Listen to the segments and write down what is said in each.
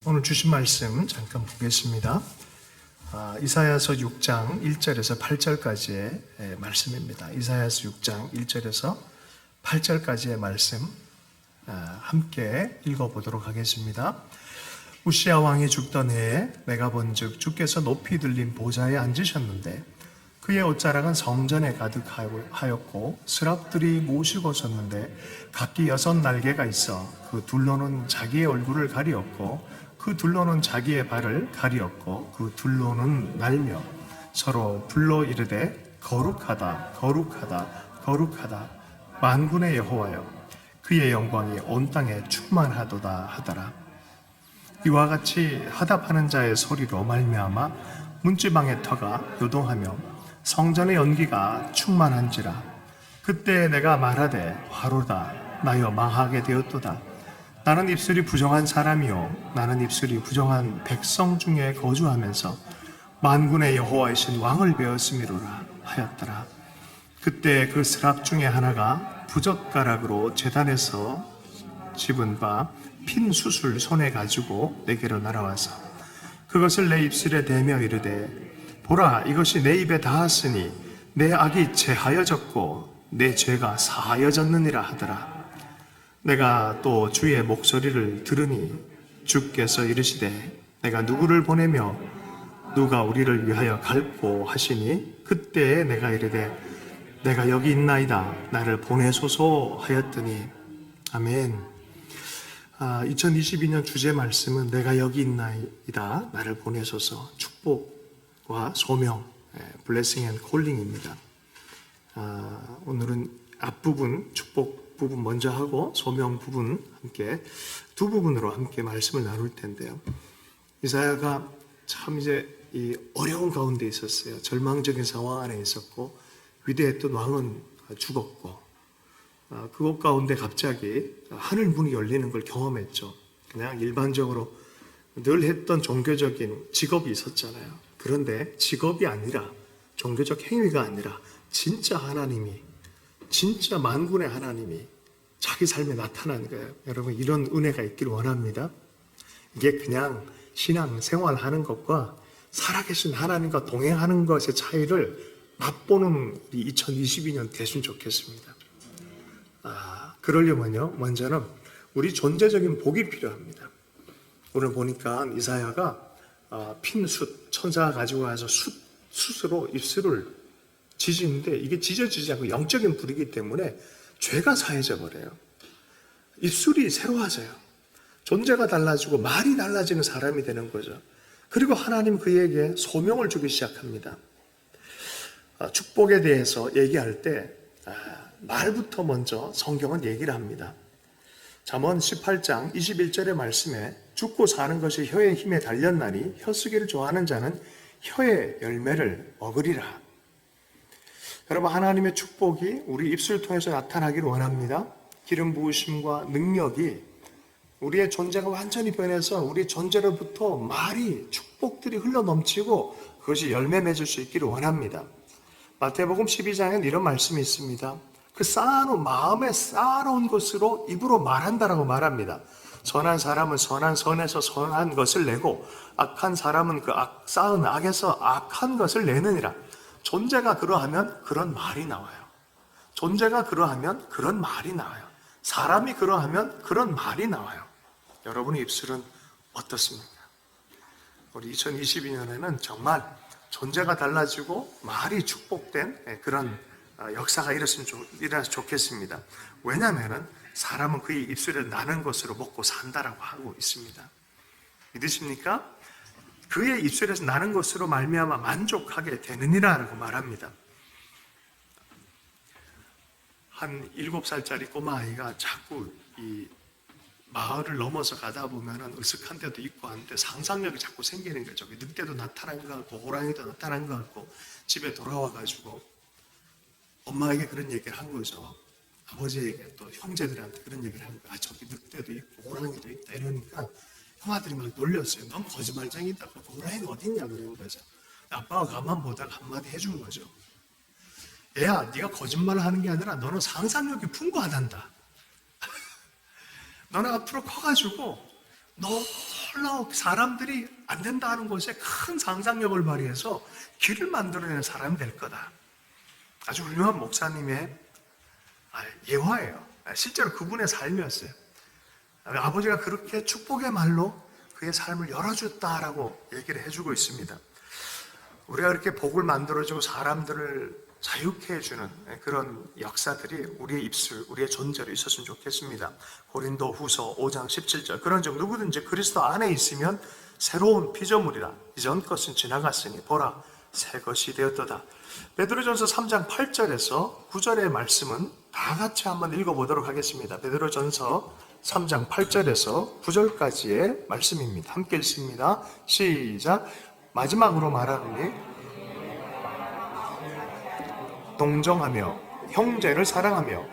오늘 주신 말씀 잠깐 보겠습니다. 이사야서 6장 1절에서 8절까지의 말씀입니다. 이사야서 6장 1절에서 8절까지의 말씀 함께 읽어보도록 하겠습니다. 우시야 왕이 죽던 해에 내가 본즉 주께서 높이 들린 보좌에 앉으셨는데 그의 옷자락은 성전에 가득하였고 스랍들이 모시고 섰는데 각기 6날개가 있어 그 둘로는 자기의 얼굴을 가리었고 그 둘로는 자기의 발을 가리었고 그 둘로는 날며 서로 불러 이르되 거룩하다 거룩하다 거룩하다 만군의 여호와여 그의 영광이 온 땅에 충만하도다 하더라. 이와 같이 화답하는 자의 소리로 말미암아 문지방의 터가 요동하며 성전의 연기가 충만한지라. 그때 내가 말하되 화로다 나여 망하게 되었도다. 나는 입술이 부정한 사람이요 나는 입술이 부정한 백성 중에 거주하면서 만군의 여호와이신 왕을 배웠음이로라 하였더라. 그때 그 스랍 중에 하나가 부젓가락으로 제단에서 집은 바 핀 숯을 손에 가지고 내게로 날아와서 그것을 내 입술에 대며 이르되 보라 이것이 내 입에 닿았으니 내 악이 제하여졌고 내 죄가 사하여졌느니라 하더라. 내가 또 주의 목소리를 들으니 주께서 이르시되 내가 누구를 보내며 누가 우리를 위하여 갈꼬 하시니 그때에 내가 이르되 내가 여기 있나이다 나를 보내소서 하였더니 아멘. 2022년 주제 말씀은 내가 여기 있나이다 나를 보내소서 축복과 소명 블레싱 앤 콜링입니다. 오늘은 앞부분 축복 부분 먼저 하고 소명 부분 함께 두 부분으로 함께 말씀을 나눌 텐데요. 이사야가 참 이제 이 어려운 가운데 있었어요. 절망적인 상황 안에 있었고 위대했던 왕은 죽었고 그것 가운데 갑자기 하늘 문이 열리는 걸 경험했죠. 그냥 일반적으로 늘 했던 종교적인 직업이 있었잖아요. 그런데 직업이 아니라 종교적 행위가 아니라 진짜 하나님이 진짜 만군의 하나님이 자기 삶에 나타난 거예요. 여러분 이런 은혜가 있기를 원합니다. 이게 그냥 신앙 생활하는 것과 살아계신 하나님과 동행하는 것의 차이를 맛보는 우리 2022년 됐으면 좋겠습니다. 그러려면요 먼저는 우리 존재적인 복이 필요합니다. 오늘 보니까 이사야가 핀 숯, 천사가 가지고 와서 숯으로 입술을 지지는데 이게 지져지지 않고 영적인 불이기 때문에 죄가 사해져 버려요. 입술이 새로워져요. 존재가 달라지고 말이 달라지는 사람이 되는 거죠. 그리고 하나님 그에게 소명을 주기 시작합니다. 축복에 대해서 얘기할 때 말부터 먼저 성경은 얘기를 합니다. 잠언 18장 21절의 말씀에 죽고 사는 것이 혀의 힘에 달렸나니 혀쓰기를 좋아하는 자는 혀의 열매를 먹으리라. 여러분 하나님의 축복이 우리 입술 통해서 나타나기를 원합니다. 기름 부으심과 능력이 우리의 존재가 완전히 변해서 우리 존재로부터 말이 축복들이 흘러넘치고 그것이 열매 맺을 수 있기를 원합니다. 마태복음 12장에는 이런 말씀이 있습니다. 그 쌓아놓은 마음에 쌓아놓은 것으로 입으로 말한다라고 말합니다. 선한 사람은 선한 선에서 선한 것을 내고 악한 사람은 그 쌓은 악에서 악한 것을 내느니라. 존재가 그러하면 그런 말이 나와요. 존재가 그러하면 그런 말이 나와요. 사람이 그러하면 그런 말이 나와요. 여러분의 입술은 어떻습니까? 우리 2022년에는 정말 존재가 달라지고 말이 축복된 그런 역사가 일어나서 좋겠습니다. 왜냐하면 사람은 그의 입술에 나는 것으로 먹고 산다라고 하고 있습니다. 믿으십니까? 그의 입술에서 나는 것으로 말미암아 만족하게 되느니라라고 말합니다. 한 7살짜리 꼬마아이가 자꾸 이 마을을 넘어서 가다 보면 으슥한 데도 있고 하는데 상상력이 자꾸 생기는 거죠. 늑대도 나타난 것 같고 호랑이도 나타난 것 같고 집에 돌아와가지고 엄마에게 그런 얘기를 한 거죠. 아버지에게 또 형제들한테 그런 얘기를 한 거예요. 저기 늑대도 있고 호랑이도 있다 이러니까 형아들이 막 놀렸어요. 넌 거짓말쟁이다. 호랑이가 어딨냐 그러는 거죠. 아빠가 가만 보다가 한마디 해준 거죠. 얘야 네가 거짓말을 하는 게 아니라 너는 상상력이 풍부하단다. 너는 앞으로 커가지고 놀라워 사람들이 안 된다 하는 곳에 큰 상상력을 발휘해서 길을 만들어내는 사람이 될 거다. 아주 훌륭한 목사님의 예화예요. 실제로 그분의 삶이었어요. 아버지가 그렇게 축복의 말로 그의 삶을 열어줬다라고 얘기를 해주고 있습니다. 우리가 그렇게 복을 만들어주고 사람들을 자유케 해주는 그런 역사들이 우리의 입술, 우리의 존재로 있었으면 좋겠습니다. 고린도 후서 5장 17절 그런 점 누구든지 그리스도 안에 있으면 새로운 피조물이라 이전 것은 지나갔으니 보라 새 것이 되었도다. 베드로전서 3장 8절에서 9절의 말씀은 다 같이 한번 읽어보도록 하겠습니다. 베드로전서 3장 8절에서 9절까지의 말씀입니다. 함께 읽습니다. 시작. 마지막으로 말하노니 동정하며 형제를 사랑하며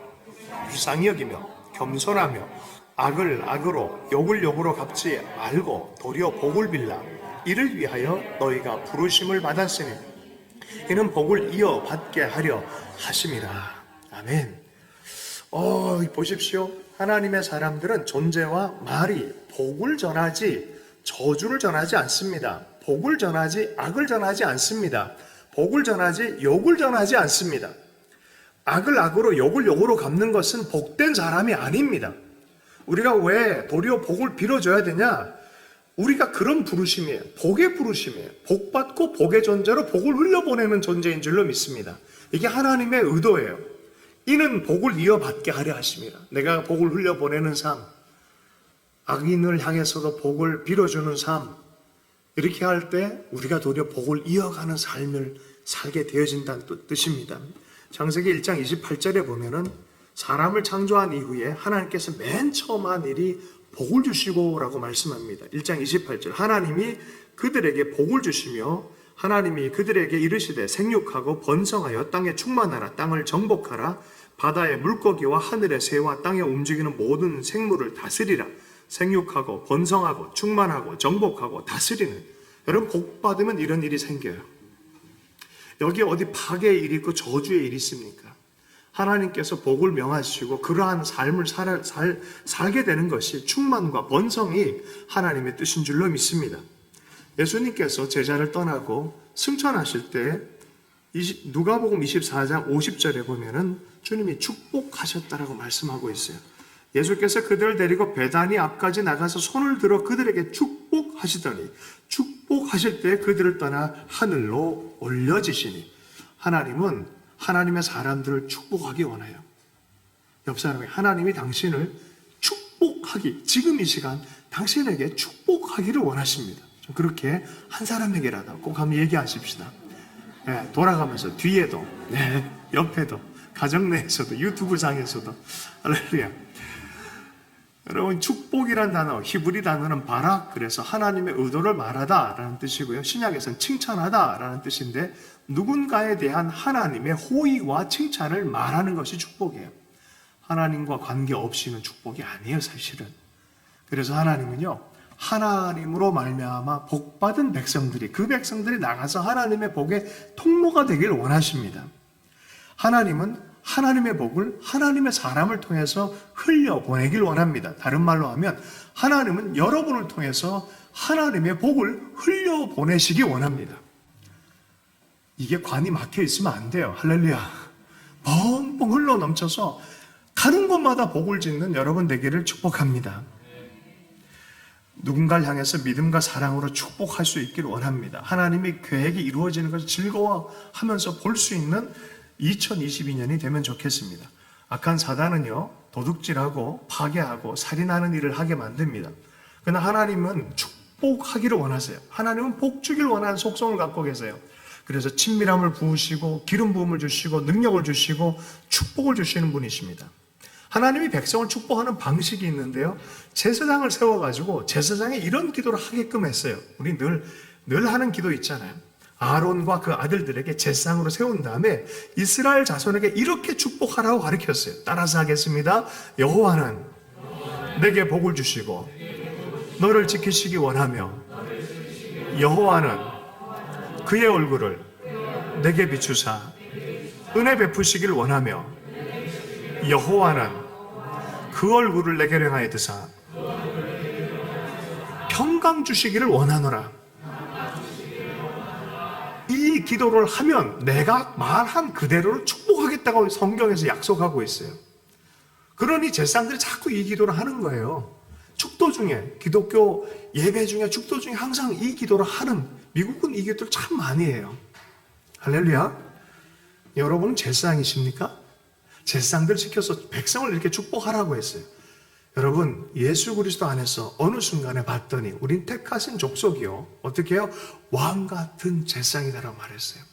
유상히 여기며 겸손하며 악을 악으로 욕을 욕으로 갚지 말고 도리어 복을 빌라. 이를 위하여 너희가 부르심을 받았으니 이는 복을 이어받게 하려 하심이라. 아멘. 보십시오. 하나님의 사람들은 존재와 말이 복을 전하지 저주를 전하지 않습니다. 복을 전하지 악을 전하지 않습니다. 복을 전하지 욕을 전하지 않습니다. 악을 악으로 욕을 욕으로 갚는 것은 복된 사람이 아닙니다. 우리가 왜 도리어 복을 빌어줘야 되냐? 우리가 그런 부르심이에요. 복의 부르심이에요. 복 받고 복의 존재로 복을 흘려보내는 존재인 줄로 믿습니다. 이게 하나님의 의도예요. 이는 복을 이어받게 하려 하심이라. 내가 복을 흘려보내는 삶, 악인을 향해서도 복을 빌어주는 삶, 이렇게 할 때 우리가 도리어 복을 이어가는 삶을 살게 되어진다는 뜻입니다. 창세기 1장 28절에 보면은 사람을 창조한 이후에 하나님께서 맨 처음 한 일이 복을 주시고 라고 말씀합니다. 1장 28절 하나님이 그들에게 복을 주시며 하나님이 그들에게 이르시되 생육하고 번성하여 땅에 충만하라. 땅을 정복하라. 바다의 물고기와 하늘의 새와 땅에 움직이는 모든 생물을 다스리라. 생육하고 번성하고 충만하고 정복하고 다스리는. 여러분 복 받으면 이런 일이 생겨요. 여기 어디 파괴의 일이 있고 저주의 일이 있습니까? 하나님께서 복을 명하시고 그러한 삶을 살게 되는 것이 충만과 번성이 하나님의 뜻인 줄로 믿습니다. 예수님께서 제자를 떠나고 승천하실 때 누가복음 24장 50절에 보면은 주님이 축복하셨다라고 말씀하고 있어요. 예수께서 그들을 데리고 베다니 앞까지 나가서 손을 들어 그들에게 축복하시더니 축복하실 때 그들을 떠나 하늘로 올려지시니. 하나님은 하나님의 사람들을 축복하기 원해요. 옆 사람이 하나님이 당신을 축복하기, 지금 이 시간 당신에게 축복하기를 원하십니다. 좀 그렇게 한 사람에게라도 꼭 한번 얘기하십시다. 네, 돌아가면서 뒤에도, 네, 옆에도, 가정 내에서도, 유튜브 상에서도. 할렐루야. 여러분 축복이란 단어, 히브리 단어는 바락, 그래서 하나님의 의도를 말하다 라는 뜻이고요. 신약에서는 칭찬하다 라는 뜻인데 누군가에 대한 하나님의 호의와 칭찬을 말하는 것이 축복이에요. 하나님과 관계없이는 축복이 아니에요, 사실은. 그래서 하나님은요, 하나님으로 말미암아 복받은 백성들이, 그 백성들이 나가서 하나님의 복의 통로가 되기를 원하십니다. 하나님은 하나님의 복을 하나님의 사람을 통해서 흘려보내길 원합니다. 다른 말로 하면 하나님은 여러분을 통해서 하나님의 복을 흘려보내시기 원합니다. 이게 관이 막혀 있으면 안 돼요. 할렐루야. 뻥뻥 흘러 넘쳐서 가는 곳마다 복을 짓는 여러분 되기를 축복합니다. 누군가를 향해서 믿음과 사랑으로 축복할 수 있기를 원합니다. 하나님의 계획이 이루어지는 것을 즐거워하면서 볼 수 있는 2022년이 되면 좋겠습니다. 악한 사단은요, 도둑질하고 파괴하고 살인하는 일을 하게 만듭니다. 그러나 하나님은 축복하기를 원하세요. 하나님은 복 주길 원하는 속성을 갖고 계세요. 그래서 친밀함을 부으시고 기름 부음을 주시고 능력을 주시고 축복을 주시는 분이십니다. 하나님이 백성을 축복하는 방식이 있는데요, 제사장을 세워가지고 제사장이 이런 기도를 하게끔 했어요. 우리 늘 하는 기도 있잖아요. 아론과 그 아들들에게 제사장으로 세운 다음에 이스라엘 자손에게 이렇게 축복하라고 가르쳤어요. 따라서 하겠습니다. 여호와는 내게 복을 주시고 너를 지키시기 원하며 여호와는 그의 얼굴을 내게 비추사 은혜 베푸시길 원하며 여호와는 그 얼굴을 내게 향하여 드사 평강 주시기를 원하노라. 이 기도를 하면 내가 말한 그대로를 축복하겠다고 성경에서 약속하고 있어요. 그러니 제사장들이 자꾸 이 기도를 하는 거예요. 축도 중에, 기독교 예배 중에, 축도 중에 항상 이 기도를 하는, 미국은 이 기도를 참 많이 해요. 할렐루야. 여러분은 제사장이십니까? 제사장들 시켜서 백성을 이렇게 축복하라고 했어요. 여러분, 예수 그리스도 안에서 어느 순간에 봤더니 우린 택하신 족속이요, 어떻게 해요? 왕 같은 제사장이다라고 말했어요.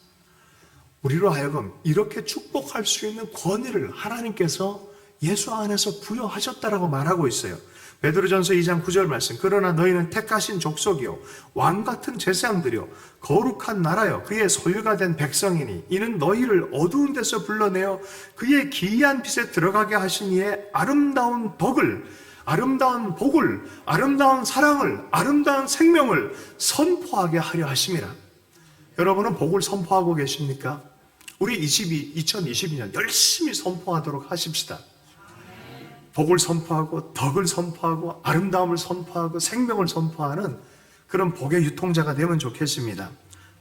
우리로 하여금 이렇게 축복할 수 있는 권위를 하나님께서 예수 안에서 부여하셨다라고 말하고 있어요. 베드로전서 2장 9절 말씀. 그러나 너희는 택하신 족속이요 왕 같은 제사장들이요 거룩한 나라요 그의 소유가 된 백성이니 이는 너희를 어두운 데서 불러내어 그의 기이한 빛에 들어가게 하신 이의 아름다운 복을, 아름다운 사랑을, 아름다운 생명을 선포하게 하려 하심이라. 여러분은 복을 선포하고 계십니까? 우리 2022년 열심히 선포하도록 하십시다. 복을 선포하고, 덕을 선포하고, 아름다움을 선포하고, 생명을 선포하는 그런 복의 유통자가 되면 좋겠습니다.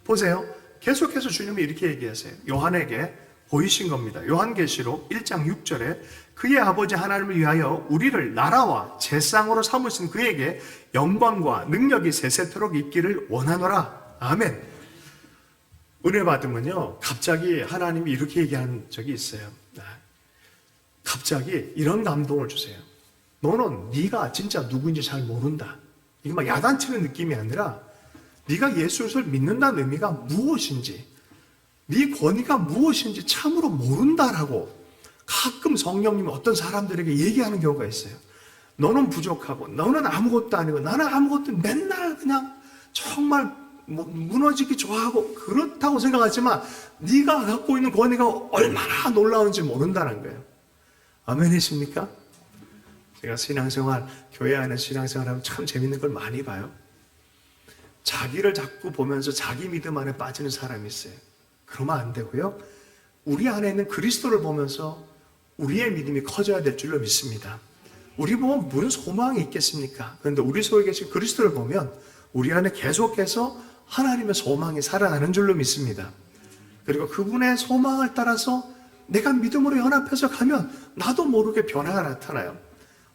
보세요. 계속해서 주님이 이렇게 얘기하세요. 요한에게 보이신 겁니다. 요한계시록 1장 6절에 그의 아버지 하나님을 위하여 우리를 나라와 제사장으로 삼으신 그에게 영광과 능력이 세세토록 있기를 원하노라. 아멘. 은혜 받으면요, 갑자기 하나님이 이렇게 얘기한 적이 있어요. 갑자기 이런 감동을 주세요. 너는 네가 진짜 누구인지 잘 모른다. 이게 막 야단치는 느낌이 아니라 네가 예수를 믿는다는 의미가 무엇인지, 네 권위가 무엇인지 참으로 모른다라고 가끔 성령님이 어떤 사람들에게 얘기하는 경우가 있어요. 너는 부족하고 너는 아무것도 아니고 나는 아무것도, 맨날 그냥 정말 무너지기 좋아하고 그렇다고 생각하지만 네가 갖고 있는 권위가 얼마나 놀라운지 모른다는 거예요. 아멘이십니까? 제가 신앙생활, 교회 안에 신앙생활하면 참 재밌는 걸 많이 봐요. 자기를 자꾸 보면서 자기 믿음 안에 빠지는 사람이 있어요. 그러면 안 되고요. 우리 안에 있는 그리스도를 보면서 우리의 믿음이 커져야 될 줄로 믿습니다. 우리 보면 무슨 소망이 있겠습니까? 그런데 우리 속에 계신 그리스도를 보면 우리 안에 계속해서 하나님의 소망이 살아나는 줄로 믿습니다. 그리고 그분의 소망을 따라서 내가 믿음으로 연합해서 가면 나도 모르게 변화가 나타나요.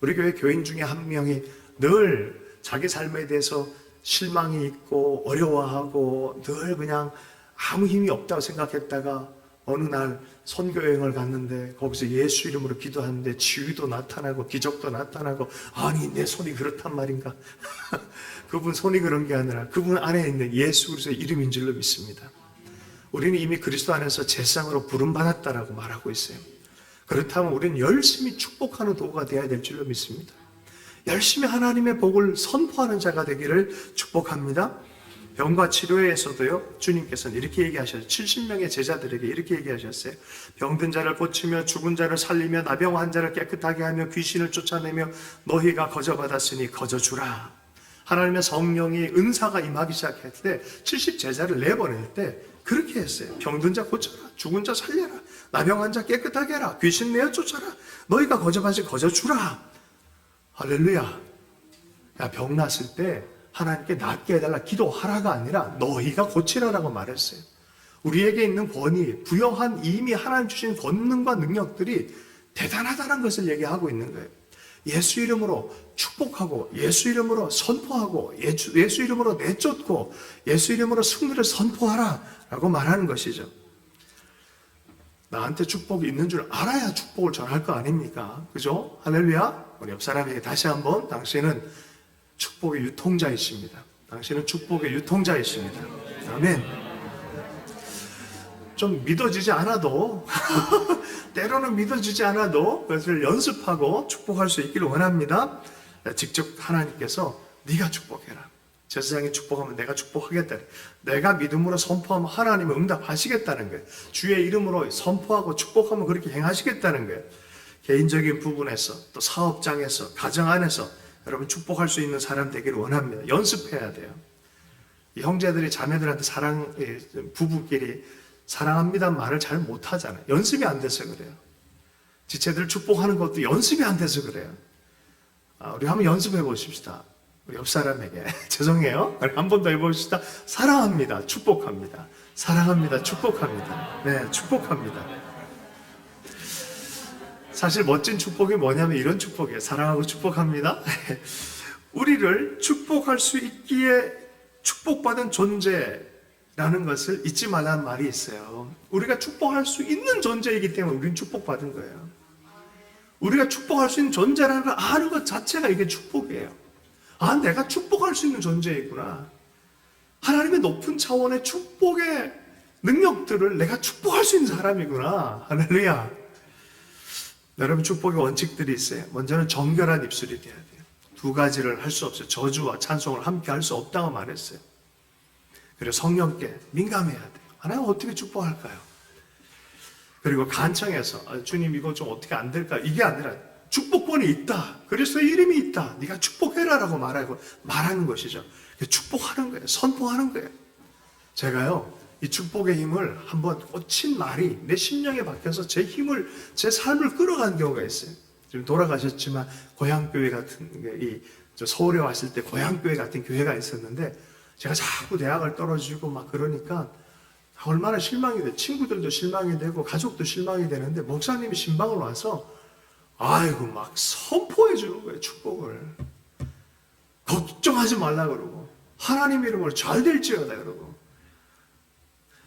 우리 교회 교인 중에 한 명이 늘 자기 삶에 대해서 실망이 있고 어려워하고 늘 그냥 아무 힘이 없다고 생각했다가 어느 날 선교여행을 갔는데 거기서 예수 이름으로 기도하는데 치유도 나타나고 기적도 나타나고, 아니 내 손이 그렇단 말인가? 그분 손이 그런 게 아니라 그분 안에 있는 예수 그리스도의 이름인 줄로 믿습니다. 우리는 이미 그리스도 안에서 제사장으로 부름받았다라고 말하고 있어요. 그렇다면 우리는 열심히 축복하는 도구가 되어야 될 줄로 믿습니다. 열심히 하나님의 복을 선포하는 자가 되기를 축복합니다. 병과 치료에서도요, 주님께서는 이렇게 얘기하셨어요. 70명의 제자들에게 이렇게 얘기하셨어요. 병든 자를 고치며 죽은 자를 살리며 나병 환자를 깨끗하게 하며 귀신을 쫓아내며 너희가 거저받았으니 거저주라. 하나님의 성령이 은사가 임하기 시작할 때 70 제자를 내보낼 때 그렇게 했어요. 병든 자 고쳐라, 죽은 자 살려라, 나병 환자 깨끗하게 해라, 귀신 내어 쫓아라, 너희가 거저받으니 거저주라. 할렐루야. 야, 병 났을 때 하나님께 낫게 해달라 기도하라가 아니라 너희가 고치라라고 말했어요. 우리에게 있는 권위, 부여한 이미 하나님 주신 권능과 능력들이 대단하다는 것을 얘기하고 있는 거예요. 예수 이름으로 축복하고, 예수 이름으로 선포하고, 예수 이름으로 내쫓고, 예수 이름으로 승리를 선포하라 라고 말하는 것이죠. 나한테 축복이 있는 줄 알아야 축복을 전할 거 아닙니까? 그죠? 할렐루야. 우리 옆 사람에게 다시 한번, 당신은 축복의 유통자이십니다. 당신은 축복의 유통자이십니다. 아멘. 좀 믿어지지 않아도 때로는 믿어지지 않아도 그것을 연습하고 축복할 수 있기를 원합니다. 직접 하나님께서 네가 축복해라. 제사장이 축복하면 내가 축복하겠다. 내가 믿음으로 선포하면 하나님은 응답하시겠다는 거예요. 주의 이름으로 선포하고 축복하면 그렇게 행하시겠다는 거예요. 개인적인 부분에서, 또 사업장에서, 가정 안에서 여러분 축복할 수 있는 사람 되기를 원합니다. 연습해야 돼요. 이 형제들이 자매들한테 부부끼리 사랑합니다 말을 잘 못하잖아요. 연습이 안 돼서 그래요. 지체들 축복하는 것도 연습이 안 돼서 그래요. 우리 한번 연습해 보십시다. 우리 옆 사람에게 죄송해요. 한 번 더 해봅시다. 사랑합니다. 축복합니다. 사랑합니다. 축복합니다. 네, 축복합니다. 사실 멋진 축복이 뭐냐면 이런 축복이에요. 사랑하고 축복합니다. 우리를 축복할 수 있기에 축복받은 존재라는 것을 잊지 말라는 말이 있어요. 우리가 축복할 수 있는 존재이기 때문에 우리는 축복받은 거예요. 우리가 축복할 수 있는 존재라는 걸 아는 것 자체가 이게 축복이에요. 아, 내가 축복할 수 있는 존재이구나. 하나님의 높은 차원의 축복의 능력들을 내가 축복할 수 있는 사람이구나. 할렐루야. 여러분, 축복의 원칙들이 있어요. 먼저는 정결한 입술이 돼야 돼요. 두 가지를 할 수 없어요. 저주와 찬송을 함께 할 수 없다고 말했어요. 그리고 성령께 민감해야 돼요. 하나님 어떻게 축복할까요? 그리고 간청해서 주님 이거 좀 어떻게 안 될까요? 이게 아니라 축복권이 있다. 그리스도의 이름이 있다. 네가 축복해라라고 말하는 것이죠. 축복하는 거예요. 선포하는 거예요. 제가요, 이 축복의 힘을 한번 꽂힌 말이 내 심령에 박혀서 제 삶을 끌어간 경우가 있어요. 지금 돌아가셨지만 고향교회 같은, 서울에 왔을 때 고향교회 같은 교회가 있었는데 제가 자꾸 대학을 떨어지고 막 그러니까 얼마나 실망이 돼. 친구들도 실망이 되고 가족도 실망이 되는데 목사님이 신방을 와서 아이고 막 선포해 주는 거예요. 축복을. 걱정하지 말라 그러고 하나님 이름으로 잘 될지어다 그러고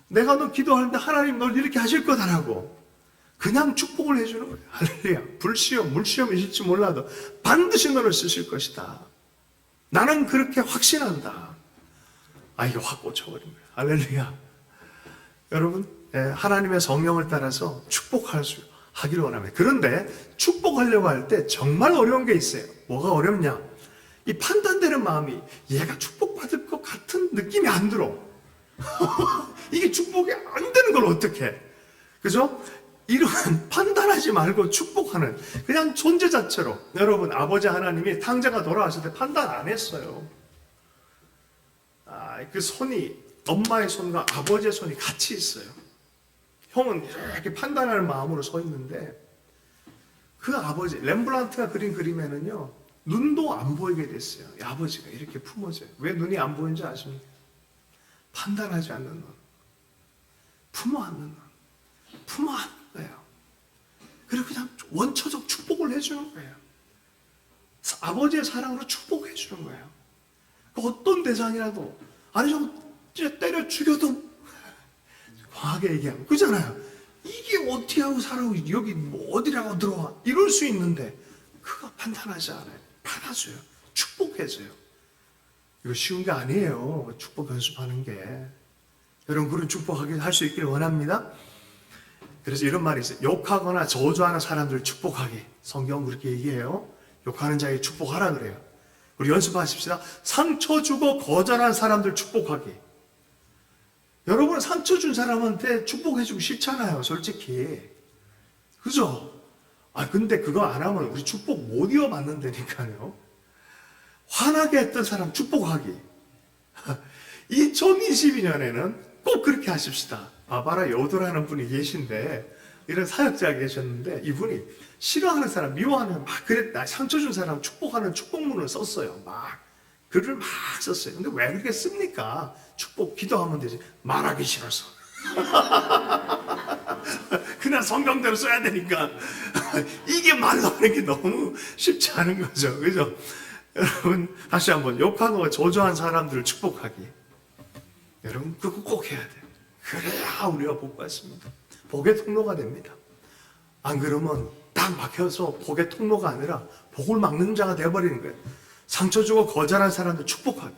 내가 너 기도하는데 하나님 널 이렇게 하실 거다라고 그냥 축복을 해주는 거예요. 할렐루야. 불시험, 물시험이실지 몰라도 반드시 너를 쓰실 것이다. 나는 그렇게 확신한다. 아, 이게 확 꽂혀버린 거예요. 할렐루야. 여러분, 하나님의 성령을 따라서 축복하기를 원합니다. 그런데 축복하려고 할 때 정말 어려운 게 있어요. 뭐가 어렵냐? 이 판단되는 마음이 얘가 축복받을 것 같은 느낌이 안 들어. 이게 축복이 안 되는 걸 어떡해. 그죠? 이런 판단하지 말고 축복하는 그냥 존재 자체로. 여러분, 아버지 하나님이 탕자가 돌아왔을 때 판단 안 했어요. 그 손이 엄마의 손과 아버지의 손이 같이 있어요. 형은 이렇게 판단하는 마음으로 서 있는데 그 아버지, 렘브란트가 그린 그림에는요, 눈도 안 보이게 됐어요. 이 아버지가 이렇게 품어져요. 왜 눈이 안 보이는지 아십니까? 판단하지 않는 눈, 품어안는 눈, 품어안는 거예요. 그리고 그냥 원초적 축복을 해주는 거예요. 아버지의 사랑으로 축복해 주는 거예요. 어떤 대상이라도 아니 좀 때려 죽여도 과하게 얘기하면 그잖아요. 이게 어떻게 하고 살아? 여기 뭐 어디라고 들어와? 이럴 수 있는데 그거 판단하지 않아요. 받아줘요. 축복해줘요. 이거 쉬운 게 아니에요. 축복 연습하는 게. 여러분, 그런 축복하게 할 수 있기를 원합니다. 그래서 이런 말이 있어요. 욕하거나 저주하는 사람들을 축복하기. 성경은 그렇게 얘기해요. 욕하는 자에게 축복하라 그래요. 우리 연습하십시다. 상처 주고 거절한 사람들 축복하기. 여러분, 상처 준 사람한테 축복해주고 싶잖아요, 솔직히. 그죠? 근데 그거 안 하면 우리 축복 못 이어받는다니까요. 화나게 했던 사람 축복하기. 2022년에는 꼭 그렇게 하십시다. 봐라, 여도라는 분이 계신데, 이런 사역자가 계셨는데, 이분이 싫어하는 사람, 미워하는, 막 그랬다. 상처 준 사람 축복하는 축복문을 썼어요. 글을 막 썼어요. 근데 왜 그렇게 씁니까? 축복 기도하면 되지. 말하기 싫어서. 그냥 성경대로 써야 되니까. 이게 말로 하는 게 너무 쉽지 않은 거죠. 그죠? 여러분, 다시 한번 욕하고 저주한 사람들을 축복하기. 여러분, 그거 꼭 해야 돼요. 그래야 우리가 복 받습니다. 복의 통로가 됩니다. 안 그러면 딱 막혀서 복의 통로가 아니라 복을 막는 자가 되어버리는 거예요. 상처 주고 거절한 사람들 축복하기.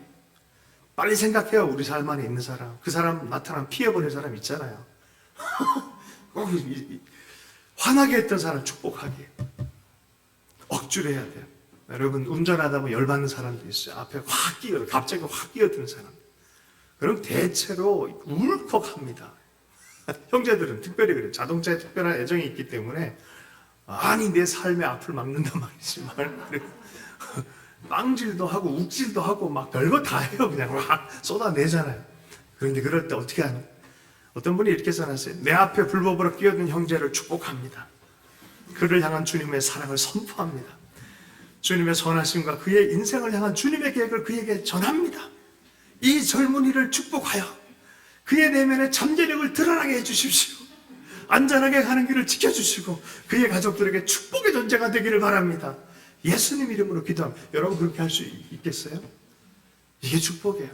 빨리 생각해요. 우리 삶 안에 있는 사람. 그 사람 나타나면 피해버리는 사람 있잖아요. 꼭 화나게 했던 사람 축복하기. 억지로 해야 돼요. 여러분, 운전하다 보면 열받는 사람도 있어요. 앞에 갑자기 확 끼어드는 사람. 그럼 대체로 울컥합니다. 형제들은 특별히 그래요. 자동차에 특별한 애정이 있기 때문에 아니 내 삶의 앞을 막는단 말이지 빵질도 하고 욱질도 하고 막 별거 다 해요. 그냥 막 쏟아내잖아요. 그런데 그럴 때 어떻게 하냐? 어떤 분이 이렇게 써놨어요. 내 앞에 불법으로 끼어든 형제를 축복합니다. 그를 향한 주님의 사랑을 선포합니다. 주님의 선하심과 그의 인생을 향한 주님의 계획을 그에게 전합니다. 이 젊은이를 축복하여 그의 내면의 잠재력을 드러나게 해주십시오. 안전하게 가는 길을 지켜주시고 그의 가족들에게 축복의 존재가 되기를 바랍니다. 예수님 이름으로 기도합니다. 여러분 그렇게 할 수 있겠어요? 이게 축복이에요.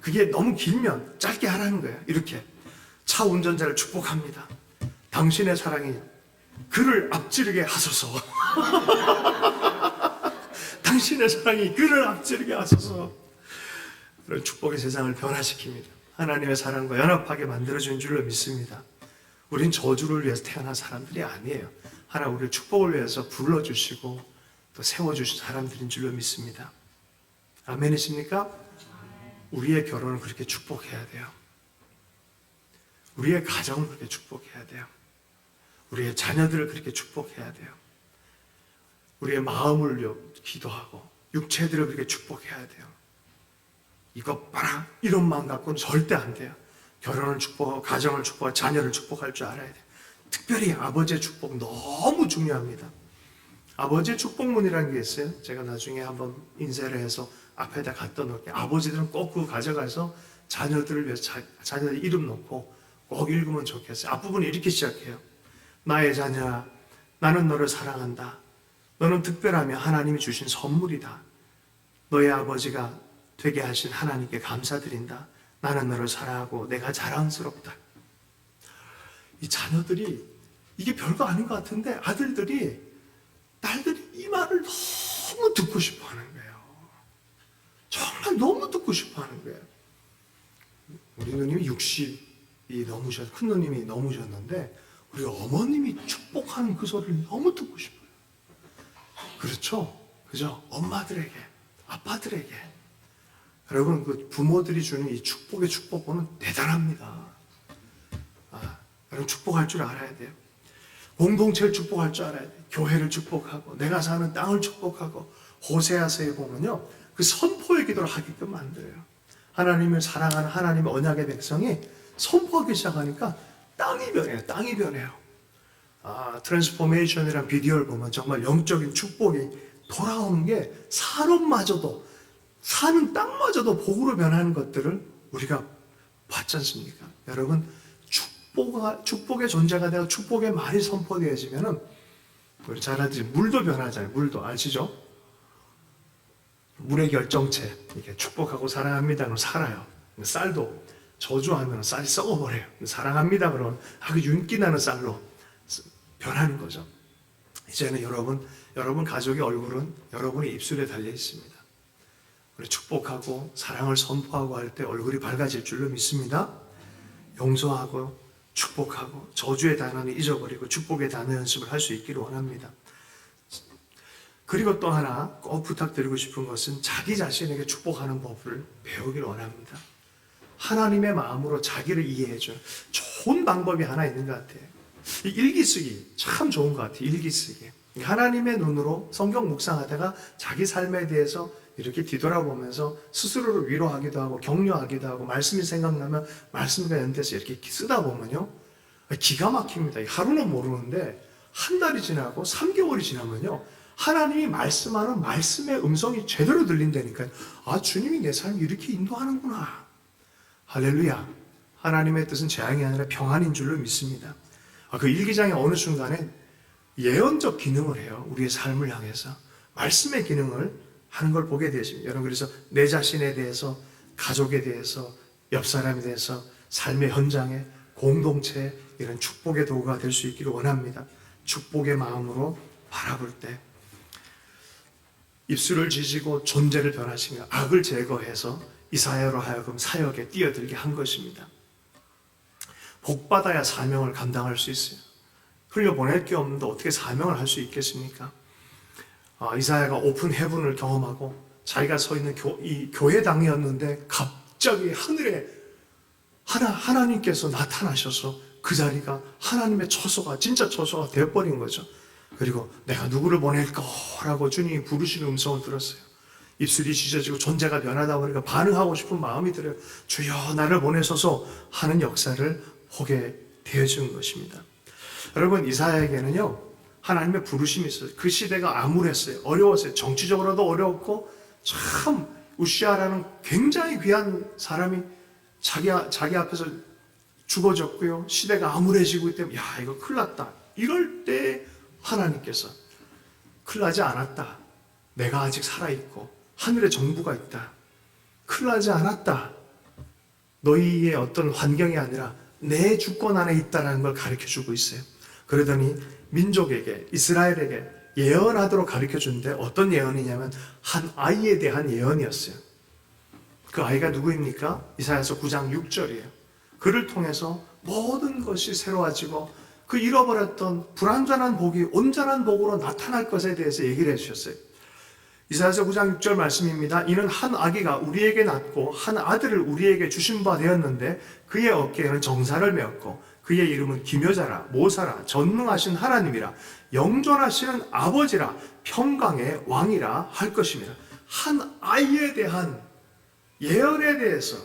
그게 너무 길면 짧게 하라는 거예요. 이렇게 차 운전자를 축복합니다. 당신의 사랑이 그를 앞지르게 하소서. 당신의 사랑이 그를 앞지르게 하소서. 그런 축복의 세상을 변화시킵니다. 하나님의 사랑과 연합하게 만들어주는 줄로 믿습니다. 우린 저주를 위해서 태어난 사람들이 아니에요. 하나 우리를 축복을 위해서 불러주시고 또 세워주신 사람들인 줄로 믿습니다. 아멘이십니까? 우리의 결혼을 그렇게 축복해야 돼요. 우리의 가정을 그렇게 축복해야 돼요. 우리의 자녀들을 그렇게 축복해야 돼요. 우리의 마음을 기도하고 육체들을 그렇게 축복해야 돼요. 이것 봐라 이런 마음 갖고는 절대 안 돼요. 결혼을 축복하고 가정을 축복하고 자녀를 축복할 줄 알아야 돼요. 특별히 아버지의 축복 너무 중요합니다. 아버지의 축복문이라는 게 있어요. 제가 나중에 한번 인쇄를 해서 앞에다 갖다 놓을게요. 아버지들은 꼭 그거 가져가서 자녀들을 위해서 자녀들 이름 놓고 꼭 읽으면 좋겠어요. 앞부분이 이렇게 시작해요. 나의 자녀야, 나는 너를 사랑한다. 너는 특별하며 하나님이 주신 선물이다. 너의 아버지가 되게 하신 하나님께 감사드린다. 나는 너를 사랑하고 내가 자랑스럽다. 이 자녀들이 이게 별거 아닌 것 같은데 아들들이 딸들이 이 말을 너무 듣고 싶어 하는 거예요. 정말 너무 듣고 싶어 하는 거예요. 우리 누님이 60이 넘으셨, 큰 누님이 넘으셨는데 우리 어머님이 축복하는 그 소리를 너무 듣고 싶어요. 그렇죠? 그죠? 엄마들에게, 아빠들에게. 여러분, 그 부모들이 주는 이 축복의 축복은 대단합니다. 여러분, 축복할 줄 알아야 돼요. 공동체를 축복할 줄 알아야 돼요. 교회를 축복하고, 내가 사는 땅을 축복하고, 호세아서에 보면요, 그 선포의 기도를 하게끔 만들어요. 하나님을 사랑하는 하나님의 언약의 백성이 선포하기 시작하니까 땅이 변해요. 땅이 변해요. 트랜스포메이션이라는 비디오를 보면 정말 영적인 축복이 돌아오는 게 산업마저도, 사는 땅마저도 복으로 변하는 것들을 우리가 봤지 않습니까? 여러분, 축복의 존재가 되고 축복의 말이 선포되어지면은 우리 잘 알지, 물도 변하잖아요. 물도 아시죠? 물의 결정체, 이렇게 축복하고 사랑합니다 그러면 살아요. 쌀도 저주하면 쌀이 썩어버려요. 사랑합니다 그러면 아주 윤기 나는 쌀로 변하는 거죠. 이제는 여러분 가족의 얼굴은 여러분의 입술에 달려 있습니다. 우리 축복하고 사랑을 선포하고 할 때 얼굴이 밝아질 줄로 믿습니다. 용서하고 축복하고 저주의 단어는 잊어버리고 축복의 단어 연습을 할 수 있기를 원합니다. 그리고 또 하나 꼭 부탁드리고 싶은 것은 자기 자신에게 축복하는 법을 배우기를 원합니다. 하나님의 마음으로 자기를 이해해주는 좋은 방법이 하나 있는 것 같아요. 이 일기쓰기 참 좋은 것 같아요. 일기쓰기. 하나님의 눈으로 성경 묵상하다가 자기 삶에 대해서 이렇게 뒤돌아보면서 스스로를 위로하기도 하고 격려하기도 하고 말씀이 생각나면 말씀과 연대해서 이렇게 쓰다 보면요, 기가 막힙니다. 하루는 모르는데 한 달이 지나고 3개월이 지나면요, 하나님이 말씀하는 말씀의 음성이 제대로 들린다니까요. 주님이 내 삶을 이렇게 인도하는구나. 할렐루야. 하나님의 뜻은 재앙이 아니라 평안인 줄로 믿습니다. 그 일기장의 어느 순간에 예언적 기능을 해요. 우리의 삶을 향해서 말씀의 기능을 하는 걸 보게 되십니다. 여러분, 그래서 내 자신에 대해서, 가족에 대해서, 옆 사람에 대해서, 삶의 현장에, 공동체에 이런 축복의 도구가 될 수 있기를 원합니다. 축복의 마음으로 바라볼 때 입술을 지지고 존재를 변화시키며 악을 제거해서 이사야로 하여금 사역에 뛰어들게 한 것입니다. 복받아야 사명을 감당할 수 있어요. 흘려보낼 게 없는데 어떻게 사명을 할 수 있겠습니까? 이사야가 오픈 헤븐을 경험하고 자기가 서 있는 이 교회당이었는데 갑자기 하늘에 하나님께서 나타나셔서 그 자리가 하나님의 처소가, 진짜 처소가 되어버린 거죠. 그리고 내가 누구를 보낼까라고 주님이 부르시는 음성을 들었어요. 입술이 찢어지고 존재가 변하다 보니까 반응하고 싶은 마음이 들어요. 주여 나를 보내소서 하는 역사를 보게 되어지는 것입니다. 여러분, 이사야에게는요, 하나님의 부르심이 있어요. 그 시대가 암울했어요. 어려웠어요. 정치적으로도 어려웠고, 참 우시아라는 굉장히 귀한 사람이 자기 앞에서 죽어졌고요. 시대가 암울해지고 있기 때문에, 야, 이거 큰일 났다. 이럴 때 하나님께서 큰일 나지 않았다. 내가 아직 살아있고 하늘에 정부가 있다. 큰일 나지 않았다. 너희의 어떤 환경이 아니라 내 주권 안에 있다는 걸 가르쳐주고 있어요. 그러더니 민족에게, 이스라엘에게 예언하도록 가르쳐주는데, 어떤 예언이냐면 한 아이에 대한 예언이었어요. 그 아이가 누구입니까? 이사야서 9장 6절이에요. 그를 통해서 모든 것이 새로워지고 그 잃어버렸던 불완전한 복이 온전한 복으로 나타날 것에 대해서 얘기를 해주셨어요. 이사야서 9장 6절 말씀입니다. 이는 한 아기가 우리에게 낳고 한 아들을 우리에게 주신 바 되었는데 그의 어깨에는 정사를 메었고 그의 이름은 기묘자라, 모사라, 전능하신 하나님이라, 영존하시는 아버지라, 평강의 왕이라 할 것입니다. 한 아이에 대한 예언에 대해서,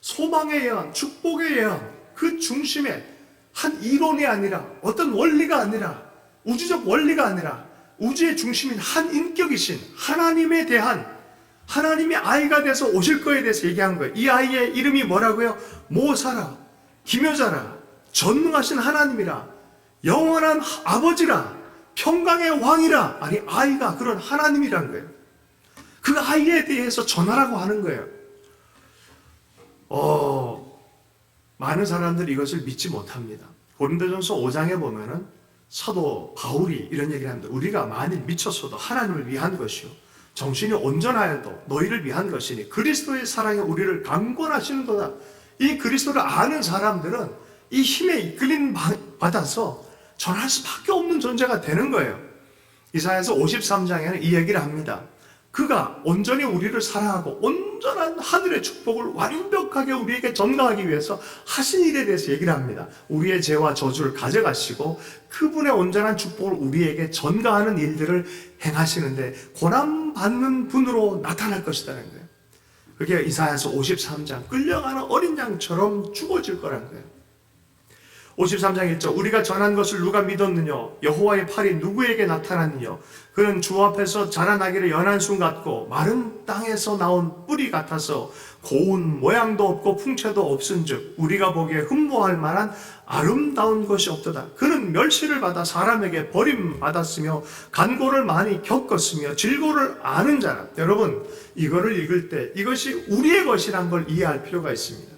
소망의 예언, 축복의 예언, 그 중심에 한 이론이 아니라, 어떤 원리가 아니라, 우주적 원리가 아니라 우주의 중심인 한 인격이신 하나님에 대한, 하나님의 아이가 돼서 오실 거에 대해서 얘기한 거예요. 이 아이의 이름이 뭐라고요? 모사라, 기묘자라, 전능하신 하나님이라, 영원한 아버지라, 평강의 왕이라. 아니, 아이가 그런 하나님이란 거예요. 그 아이에 대해서 전하라고 하는 거예요. 많은 사람들이 이것을 믿지 못합니다. 고린도전서 5장에 보면은 사도 바울이 이런 얘기를 합니다. 우리가 만일 미쳤어도 하나님을 위한 것이요, 정신이 온전하여도 너희를 위한 것이니 그리스도의 사랑이 우리를 강권하시는도다. 이 그리스도를 아는 사람들은 이 힘에 이끌림 받아서 전할 수밖에 없는 존재가 되는 거예요. 이사야서 53장에는 이 얘기를 합니다. 그가 온전히 우리를 사랑하고 온전한 하늘의 축복을 완벽하게 우리에게 전가하기 위해서 하신 일에 대해서 얘기를 합니다. 우리의 죄와 저주를 가져가시고 그분의 온전한 축복을 우리에게 전가하는 일들을 행하시는데 고난받는 분으로 나타날 것이라는 거예요. 그게 이사야서 53장, 끌려가는 어린 양처럼 죽어질 거라는 거예요. 53장 1절, 우리가 전한 것을 누가 믿었느냐? 여호와의 팔이 누구에게 나타났느냐? 그는 주 앞에서 자라나기를 연한 순 같고 마른 땅에서 나온 뿌리 같아서 고운 모양도 없고 풍채도 없은즉 우리가 보기에 흠모할 만한 아름다운 것이 없도다. 그는 멸시를 받아 사람에게 버림받았으며 간고를 많이 겪었으며 질고를 아는 자라. 여러분, 이거를 읽을 때 이것이 우리의 것이란 걸 이해할 필요가 있습니다.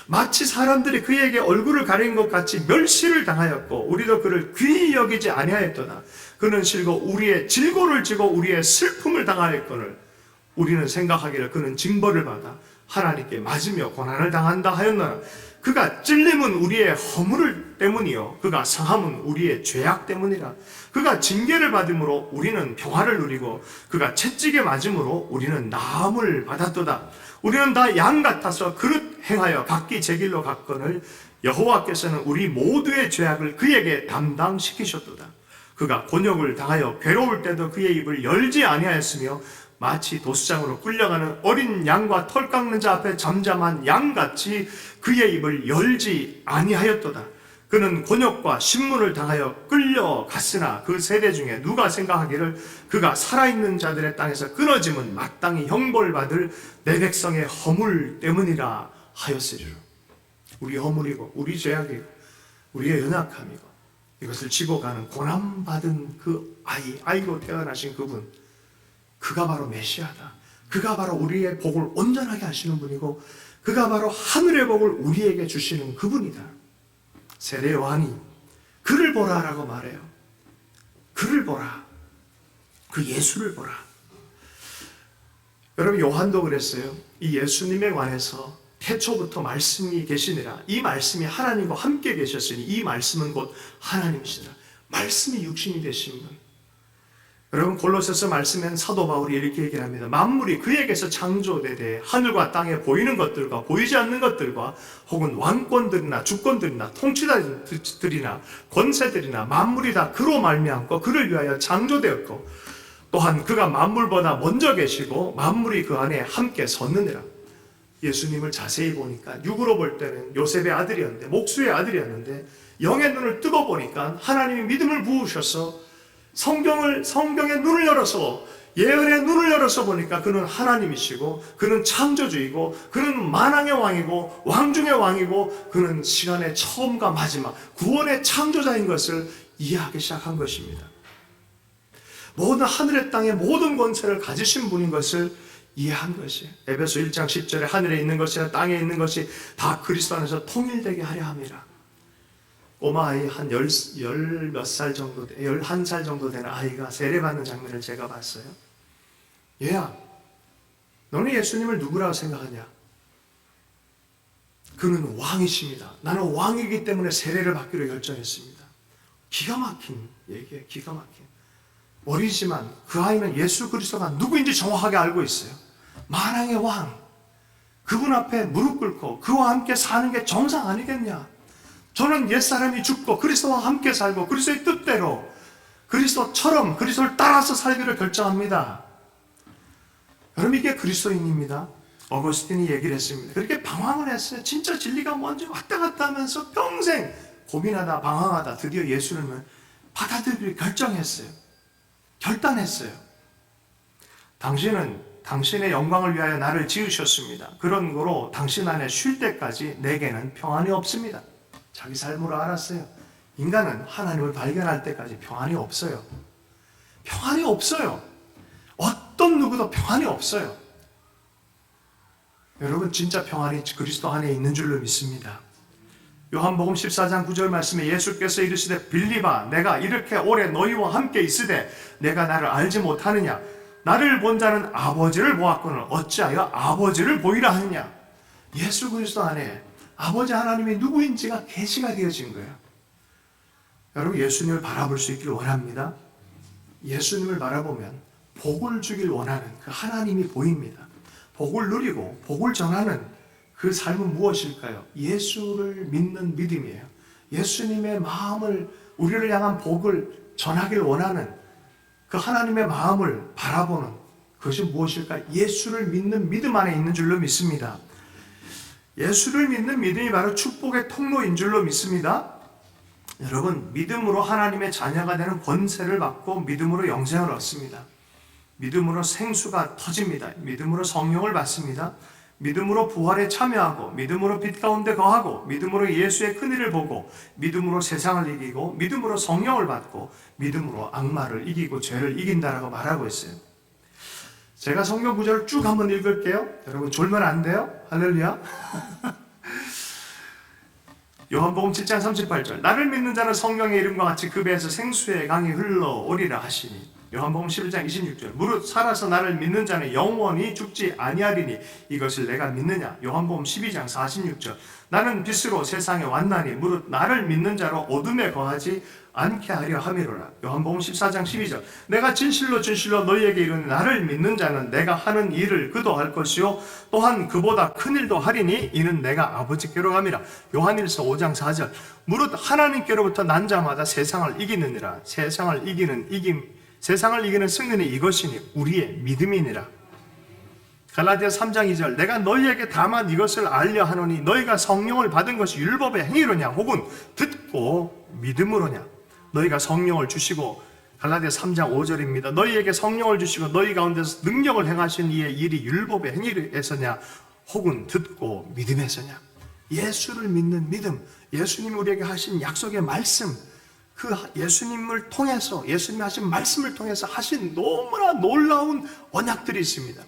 마치 사람들이 그에게 얼굴을 가린 것 같이 멸시를 당하였고 우리도 그를 귀히 여기지 아니하였도다. 그는 실고 우리의 질고를 지고 우리의 슬픔을 당하였거늘 우리는 생각하기를 그는 징벌을 받아 하나님께 맞으며 고난을 당한다 하였노라. 그가 찔림은 우리의 허물 때문이요 그가 상함은 우리의 죄악 때문이라. 그가 징계를 받음으로 우리는 평화를 누리고 그가 채찍에 맞음으로 우리는 나음을 받았도다. 우리는 다 양 같아서 그릇 행하여 각기 제 길로 갔거늘 여호와께서는 우리 모두의 죄악을 그에게 담당시키셨도다. 그가 곤욕을 당하여 괴로울 때도 그의 입을 열지 아니하였으며 마치 도수장으로 끌려가는 어린 양과 털 깎는 자 앞에 잠잠한 양같이 그의 입을 열지 아니하였도다. 그는 곤욕과 신문을 당하여 끌려갔으나 그 세대 중에 누가 생각하기를 그가 살아있는 자들의 땅에서 끊어짐은 마땅히 형벌받을 내 백성의 허물 때문이라 하였으리라. 우리 허물이고 우리 죄악이고 우리의 연약함이고 이것을 지고 가는 고난받은 그 아이로 태어나신 그분, 그가 바로 메시아다. 그가 바로 우리의 복을 온전하게 하시는 분이고 그가 바로 하늘의 복을 우리에게 주시는 그분이다. 세례 요한이 그를 보라라고 말해요. 그를 보라. 그 예수를 보라. 여러분, 요한도 그랬어요. 이 예수님에 관해서 태초부터 말씀이 계시니라. 이 말씀이 하나님과 함께 계셨으니 이 말씀은 곧 하나님이시라. 말씀이 육신이 되신 분. 여러분, 골로새서 말씀엔 사도 바울이 이렇게 얘기를 합니다. 만물이 그에게서 창조되되 하늘과 땅에 보이는 것들과 보이지 않는 것들과 혹은 왕권들이나 주권들이나 통치자들이나 권세들이나 만물이 다 그로 말미암고 그를 위하여 창조되었고 또한 그가 만물보다 먼저 계시고 만물이 그 안에 함께 섰느니라. 예수님을 자세히 보니까 육으로 볼 때는 요셉의 아들이었는데, 목수의 아들이었는데 영의 눈을 뜨고 보니까 하나님이 믿음을 부으셔서 성경의 눈을 열어서, 예언의 눈을 열어서 보니까 그는 하나님이시고, 그는 창조주이고, 그는 만왕의 왕이고, 왕 중의 왕이고, 그는 시간의 처음과 마지막, 구원의 창조자인 것을 이해하기 시작한 것입니다. 모든 하늘의 땅의 모든 권세를 가지신 분인 것을 이해한 것이, 에베소 1장 10절에 하늘에 있는 것이나 땅에 있는 것이 다 그리스도 안에서 통일되게 하려 함이라. 꼬마 아이 한 몇 살 정도, 11살 정도 되는 아이가 세례받는 장면을 제가 봤어요. 얘야, 너는 예수님을 누구라고 생각하냐? 그는 왕이십니다. 나는 왕이기 때문에 세례를 받기로 결정했습니다. 기가 막힌 얘기예요. 기가 막힌. 어리지만 그 아이는 예수 그리스도가 누구인지 정확하게 알고 있어요. 만왕의 왕, 그분 앞에 무릎 꿇고 그와 함께 사는 게 정상 아니겠냐? 저는 옛사람이 죽고 그리스도와 함께 살고 그리스도의 뜻대로 그리스도처럼 그리스도를 따라서 살기를 결정합니다. 여러분, 이게 그리스도인입니다. 어거스틴이 얘기를 했습니다. 그렇게 방황을 했어요. 진짜 진리가 뭔지 왔다 갔다 하면서 평생 고민하다 방황하다 드디어 예수님을 받아들이기를 결정했어요. 결단했어요. 당신은 당신의 영광을 위하여 나를 지으셨습니다. 그런 거로 당신 안에 쉴 때까지 내게는 평안이 없습니다. 자기 삶으로 알았어요. 인간은 하나님을 발견할 때까지 평안이 없어요. 평안이 없어요. 어떤 누구도 평안이 없어요. 여러분, 진짜 평안이 그리스도 안에 있는 줄로 믿습니다. 요한복음 14장 9절 말씀에 예수께서 이르시되 빌립아, 내가 이렇게 오래 너희와 함께 있으되 내가 나를 알지 못하느냐? 나를 본 자는 아버지를 보았거늘 어찌하여 아버지를 보이라 하느냐? 예수 그리스도 안에 아버지 하나님이 누구인지가 계시가 되어진 거예요. 여러분, 예수님을 바라볼 수 있기를 원합니다. 예수님을 바라보면 복을 주길 원하는 그 하나님이 보입니다. 복을 누리고 복을 전하는 그 삶은 무엇일까요? 예수를 믿는 믿음이에요. 예수님의 마음을, 우리를 향한 복을 전하길 원하는 그 하나님의 마음을 바라보는 그것이 무엇일까요? 예수를 믿는 믿음 안에 있는 줄로 믿습니다. 예수를 믿는 믿음이 바로 축복의 통로인 줄로 믿습니다. 여러분, 믿음으로 하나님의 자녀가 되는 권세를 받고 믿음으로 영생을 얻습니다. 믿음으로 생수가 터집니다. 믿음으로 성령을 받습니다. 믿음으로 부활에 참여하고, 믿음으로 빛 가운데 거하고, 믿음으로 예수의 큰일을 보고, 믿음으로 세상을 이기고, 믿음으로 성령을 받고, 믿음으로 악마를 이기고 죄를 이긴다라고 말하고 있어요. 제가 성경 구절을 쭉 한번 읽을게요. 여러분, 졸면 안 돼요? 할렐루야. 요한복음 7장 38절, 나를 믿는 자는 성령의 이름과 같이 그 배에서 생수의 강이 흘러오리라 하시니. 요한복음 11장 26절, 무릇 살아서 나를 믿는 자는 영원히 죽지 아니하리니 이것을 내가 믿느냐? 요한복음 12장 46절, 나는 빛으로 세상에 왔나니 무릇 나를 믿는 자로 어둠에 거하지 않게 하려 함이로라. 요한복음 14장 12절, 내가 진실로 진실로 너희에게 이르니 나를 믿는 자는 내가 하는 일을 그도 할 것이요 또한 그보다 큰 일도 하리니 이는 내가 아버지께로 감이라. 요한일서 5장 4절, 무릇 하나님께로부터 난 자마다 세상을 이기느니라. 세상을 이기는 승리는 이것이니 우리의 믿음이니라. 갈라디아 3장 2절, 내가 너희에게 다만 이것을 알려 하노니 너희가 성령을 받은 것이 율법의 행위로냐 혹은 듣고 믿음으로냐. 너희가 성령을 주시고, 갈라디아 3장 5절입니다. 너희에게 성령을 주시고 너희 가운데서 능력을 행하신 이의 일이 율법의 행위에서냐 혹은 듣고 믿음에서냐. 예수를 믿는 믿음, 예수님이 우리에게 하신 약속의 말씀, 그 예수님을 통해서, 예수님이 하신 말씀을 통해서 하신 너무나 놀라운 언약들이 있습니다.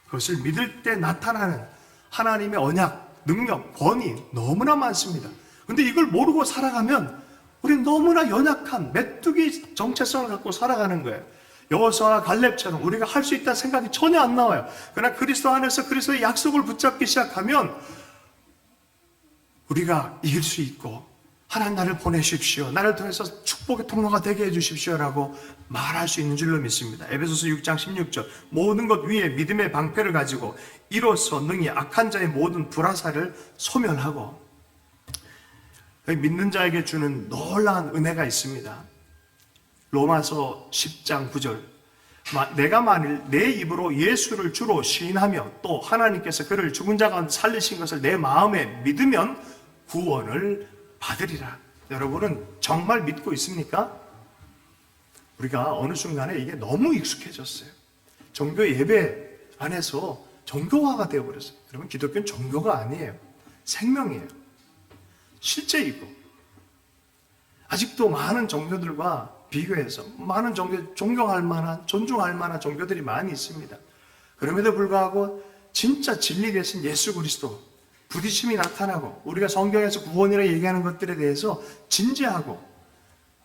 그것을 믿을 때 나타나는 하나님의 언약, 능력, 권위 너무나 많습니다. 근데 이걸 모르고 살아가면 우리는 너무나 연약한 메뚜기 정체성을 갖고 살아가는 거예요. 여호수아와 갈렙처럼 우리가 할 수 있다는 생각이 전혀 안 나와요. 그러나 그리스도 안에서 그리스도의 약속을 붙잡기 시작하면 우리가 이길 수 있고, 하나님 나를 보내십시오, 나를 통해서 축복의 통로가 되게 해주십시오 라고 말할 수 있는 줄로 믿습니다. 에베소서 6장 16절, 모든 것 위에 믿음의 방패를 가지고 이로써 능히 악한 자의 모든 불화살을 소멸하고. 믿는 자에게 주는 놀라운 은혜가 있습니다. 로마서 10장 9절, 내가 만일 내 입으로 예수를 주로 시인하며 또 하나님께서 그를 죽은 자 가운데 살리신 것을 내 마음에 믿으면 구원을 받으리라. 여러분은 정말 믿고 있습니까? 우리가 어느 순간에 이게 너무 익숙해졌어요. 종교 예배 안에서 종교화가 되어버렸어요. 여러분, 기독교는 종교가 아니에요. 생명이에요. 실제이고, 아직도 많은 종교들과 비교해서 많은 존경할 만한, 존중할 만한 종교들이 많이 있습니다. 그럼에도 불구하고 진짜 진리 되신 예수 그리스도, 부딪힘이 나타나고 우리가 성경에서 구원이라 얘기하는 것들에 대해서 진지하고,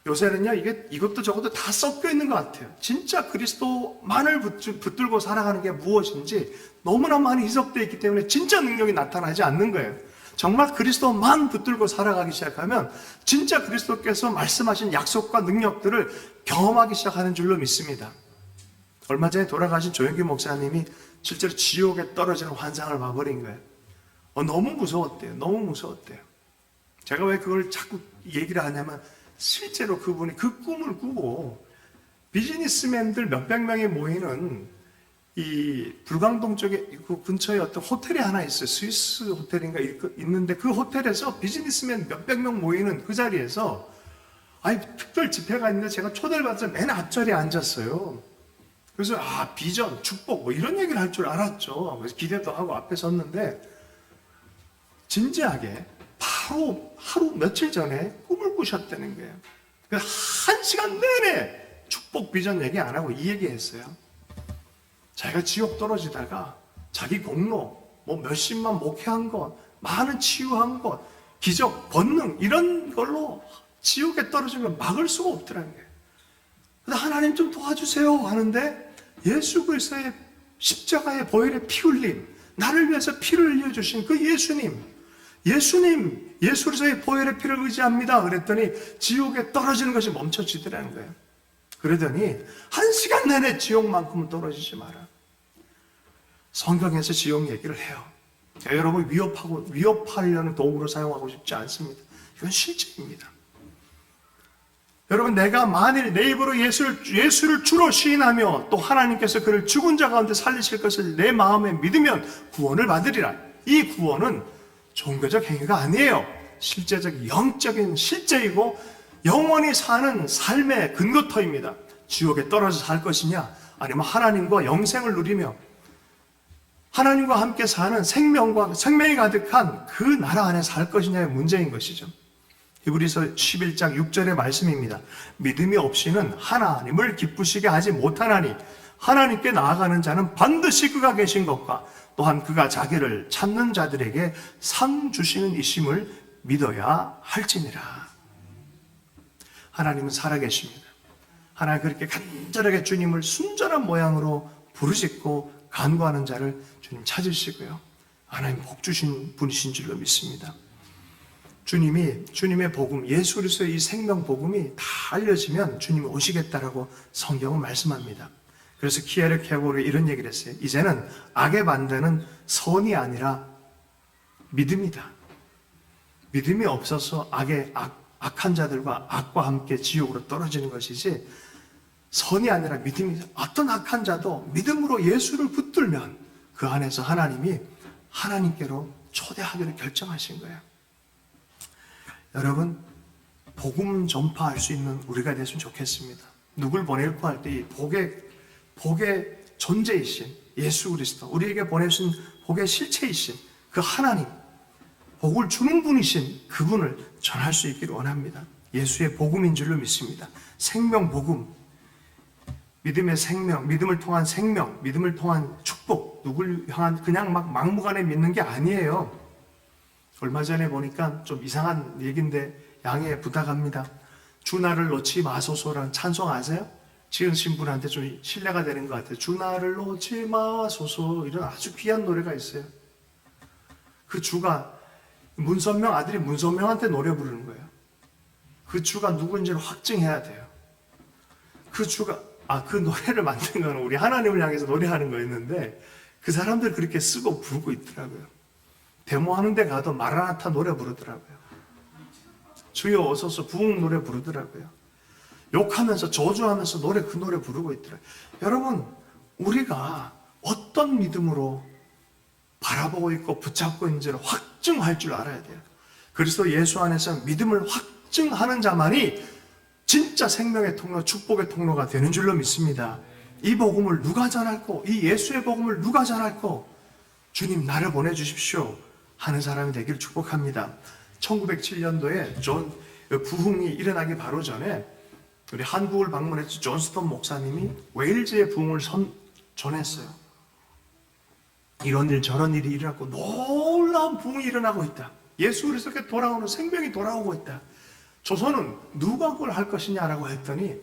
요새는요 이것도 저것도 다 섞여 있는 것 같아요. 진짜 그리스도만을 붙들고 살아가는 게 무엇인지 너무나 많이 희석되어 있기 때문에 진짜 능력이 나타나지 않는 거예요. 정말 그리스도만 붙들고 살아가기 시작하면 진짜 그리스도께서 말씀하신 약속과 능력들을 경험하기 시작하는 줄로 믿습니다. 얼마 전에 돌아가신 조영기 목사님이 실제로 지옥에 떨어지는 환상을 봐버린 거예요. 너무 무서웠대요. 너무 무서웠대요. 제가 왜 그걸 자꾸 얘기를 하냐면, 실제로 그분이 그 꿈을 꾸고 비즈니스맨들 몇백 명이 모이는 이 불광동 쪽에 그 근처에 어떤 호텔이 하나 있어요. 스위스 호텔인가 있는데, 그 호텔에서 비즈니스맨 몇백 명 모이는 그 자리에서 특별 집회가 있는데 제가 초대를 받아서 맨 앞자리에 앉았어요. 그래서 비전, 축복 뭐 이런 얘기를 할 줄 알았죠. 그래서 기대도 하고 앞에 섰는데, 진지하게 바로 하루 며칠 전에 꿈을 꾸셨다는 거예요. 한 시간 내내 축복 비전 얘기 안 하고 이 얘기했어요. 자기가 지옥 떨어지다가 자기 공로, 뭐 몇십만 목회한 것, 많은 치유한 것, 기적, 권능 이런 걸로 지옥에 떨어진 걸 막을 수가 없더라는 거예요. 그래서 하나님 좀 도와주세요 하는데, 예수 그리스도의 십자가의 보혈의 피 흘림, 나를 위해서 피를 흘려주신 그 예수 그리스도의 보혈의 피를 의지합니다 그랬더니 지옥에 떨어지는 것이 멈춰지더라는 거예요. 그러더니 한 시간 내내 지옥만큼은 떨어지지 마라. 성경에서 지옥 얘기를 해요. 여러분, 위협하려는 도구로 사용하고 싶지 않습니다. 이건 실제입니다. 여러분, 내가 만일 내 입으로 예수를 주로 시인하며 또 하나님께서 그를 죽은 자 가운데 살리실 것을 내 마음에 믿으면 구원을 받으리라. 이 구원은 종교적 행위가 아니에요. 실제적 영적인 실제이고 영원히 사는 삶의 근거터입니다. 지옥에 떨어져 살 것이냐, 아니면 하나님과 영생을 누리며 하나님과 함께 사는 생명이 가득한 그 나라 안에 살 것이냐의 문제인 것이죠. 히브리서 11장 6절의 말씀입니다. 믿음이 없이는 하나님을 기쁘시게 하지 못하나니 하나님께 나아가는 자는 반드시 그가 계신 것과 또한 그가 자기를 찾는 자들에게 상 주시는 이심을 믿어야 할지니라. 하나님은 살아계십니다. 하나님 그렇게 간절하게 주님을 순전한 모양으로 부르짖고 간구하는 자를 주님 찾으시고요. 하나님 복 주신 분이신 줄로 믿습니다. 주님의 복음, 예수 그리스도의 이 생명 복음이 다 알려지면 주님이 오시겠다라고 성경은 말씀합니다. 그래서 키에르 케고르가 이런 얘기를 했어요. 이제는 악의 반대는 선이 아니라 믿음이다. 믿음이 없어서 악한 자들과 악과 함께 지옥으로 떨어지는 것이지, 선이 아니라 믿음이다. 어떤 악한 자도 믿음으로 예수를 붙들면 그 안에서 하나님이 하나님께로 초대하기로 결정하신 거예요. 여러분, 복음 전파할 수 있는 우리가 됐으면 좋겠습니다. 누굴 보낼까 할 때 이 복의 존재이신 예수 그리스도, 우리에게 보내신 복의 실체이신 그 하나님, 복을 주는 분이신 그분을 전할 수 있기를 원합니다. 예수의 복음인 줄로 믿습니다. 생명 복음, 믿음의 생명, 믿음을 통한 생명, 믿음을 통한 축복, 누굴 향한 그냥 막 막무가내 믿는 게 아니에요. 얼마 전에 보니까 좀 이상한 얘기인데 양해 부탁합니다. 주 나를 놓지 마소서라는 찬송 아세요? 지으신 분한테 좀 신뢰가 되는 것 같아요. 주 나를 놓지 마소서, 이런 아주 귀한 노래가 있어요. 그 주가 아들이 문선명한테 노래 부르는 거예요. 그 주가 누군지를 확증해야 돼요. 그 주가 그 노래를 만든 건 우리 하나님을 향해서 노래하는 거였는데, 그 사람들 그렇게 쓰고 부르고 있더라고요. 데모하는 데 가도 마라나타 노래 부르더라고요. 주여 오소서 부흥 노래 부르더라고요. 욕하면서 저주하면서 그 노래 부르고 있더라고요. 여러분, 우리가 어떤 믿음으로 바라보고 있고 붙잡고 있는지를 확증할 줄 알아야 돼요. 그리스도 예수 안에서 믿음을 확증하는 자만이 진짜 생명의 통로, 축복의 통로가 되는 줄로 믿습니다. 이 복음을 누가 전할꼬? 이 예수의 복음을 누가 전할꼬? 주님 나를 보내주십시오 하는 사람이 되기를 축복합니다. 1907년도에 부흥이 일어나기 바로 전에 우리 한국을 방문해서 존 스톤 목사님이 웨일즈의 부흥을 전했어요. 이런 일 저런 일이 일어났고 놀라운 부흥이 일어나고 있다. 예수 그리스도께 돌아오는 생명이 돌아오고 있다. 조선은 누가 그걸 할 것이냐라고 했더니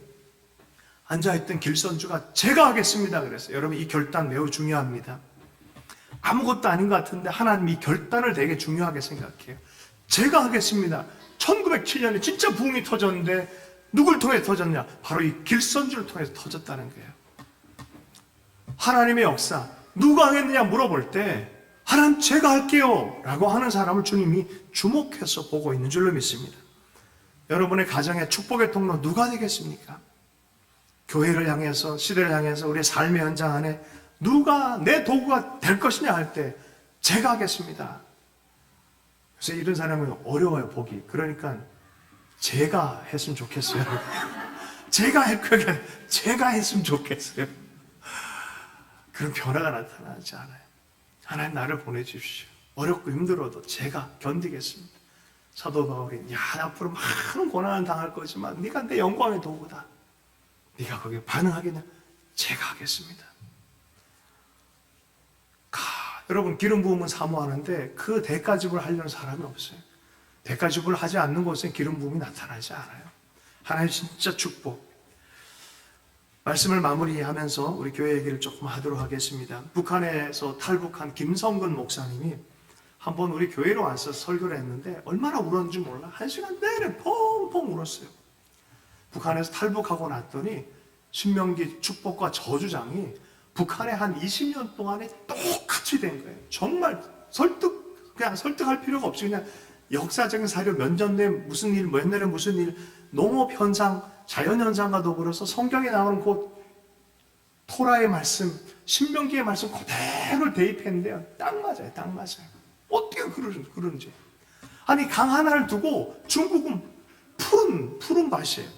앉아있던 길선주가 제가 하겠습니다 그랬어요. 여러분 이 결단 매우 중요합니다. 아무것도 아닌 것 같은데 하나님이 이 결단을 되게 중요하게 생각해요. 제가 하겠습니다. 1907년에 진짜 부흥이 터졌는데 누굴 통해 터졌냐? 바로 이 길선주를 통해서 터졌다는 거예요. 하나님의 역사 누가 하겠느냐 물어볼 때 하나님 제가 할게요 라고 하는 사람을 주님이 주목해서 보고 있는 줄로 믿습니다. 여러분의 가정의 축복의 통로 누가 되겠습니까? 교회를 향해서 시대를 향해서 우리의 삶의 현장 안에 누가 내 도구가 될 것이냐 할 때 제가 하겠습니다. 그래서 이런 사람은 어려워요 보기. 그러니까 제가 했으면 좋겠어요. 제가 했으면 좋겠어요. 그런 변화가 나타나지 않아요. 하나님 나를 보내주십시오. 어렵고 힘들어도 제가 견디겠습니다. 사도 바울이 야 앞으로 많은 고난을 당할 거지만 네가 내 영광의 도구다. 네가 거기에 반응하겠냐? 제가 하겠습니다. 여러분 기름 부음은 사모하는데 그 대가집을 하려는 사람이 없어요. 대가집을 하지 않는 곳에 기름 부음이 나타나지 않아요. 하나님 진짜 축복. 말씀을 마무리하면서 우리 교회 얘기를 조금 하도록 하겠습니다. 북한에서 탈북한 김성근 목사님이 한번 우리 교회로 와서 설교를 했는데 얼마나 울었는지 몰라. 1시간 내내 펑펑 울었어요. 북한에서 탈북하고 났더니 신명기 축복과 저주장이 북한에 한 20년 동안에 똑같이 된 거예요. 정말 그냥 설득할 필요가 없이 그냥 역사적인 사료, 몇 년 내 무슨 일, 몇 년에 무슨 일, 농업 현상, 자연 현상과 더불어서 성경에 나오는 그 토라의 말씀, 신명기의 말씀 그대로 대입했는데요. 딱 맞아요, 딱 맞아요. 어떻게 그러는지. 아니 강 하나를 두고 중국은 푸른 밭이에요.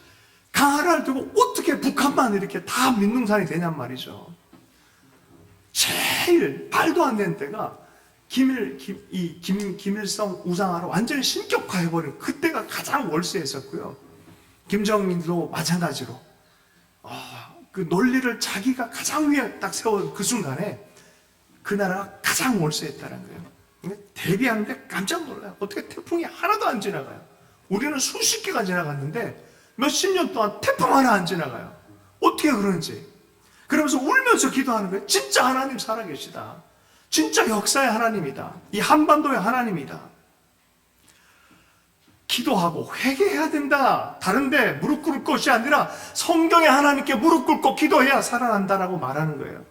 강 하나를 두고 어떻게 북한만 이렇게 다 민둥산이 되냔 말이죠. 제일 말도 안 되는 때가 김일성 우상화로 완전히 신격화해버린 그때가 가장 월세했었고요. 김정일도 마찬가지로 그 논리를 자기가 가장 위에 딱 세운 그 순간에 그 나라가 가장 월세했다는 거예요. 대비하는데 깜짝 놀라요. 어떻게 태풍이 하나도 안 지나가요. 우리는 수십 개가 지나갔는데 몇십 년 동안 태풍 하나 안 지나가요. 어떻게 그러는지. 그러면서 울면서 기도하는 거예요. 진짜 하나님 살아계시다. 진짜 역사의 하나님이다. 이 한반도의 하나님이다. 기도하고 회개해야 된다. 다른데 무릎 꿇을 것이 아니라 성경의 하나님께 무릎 꿇고 기도해야 살아난다라고 말하는 거예요.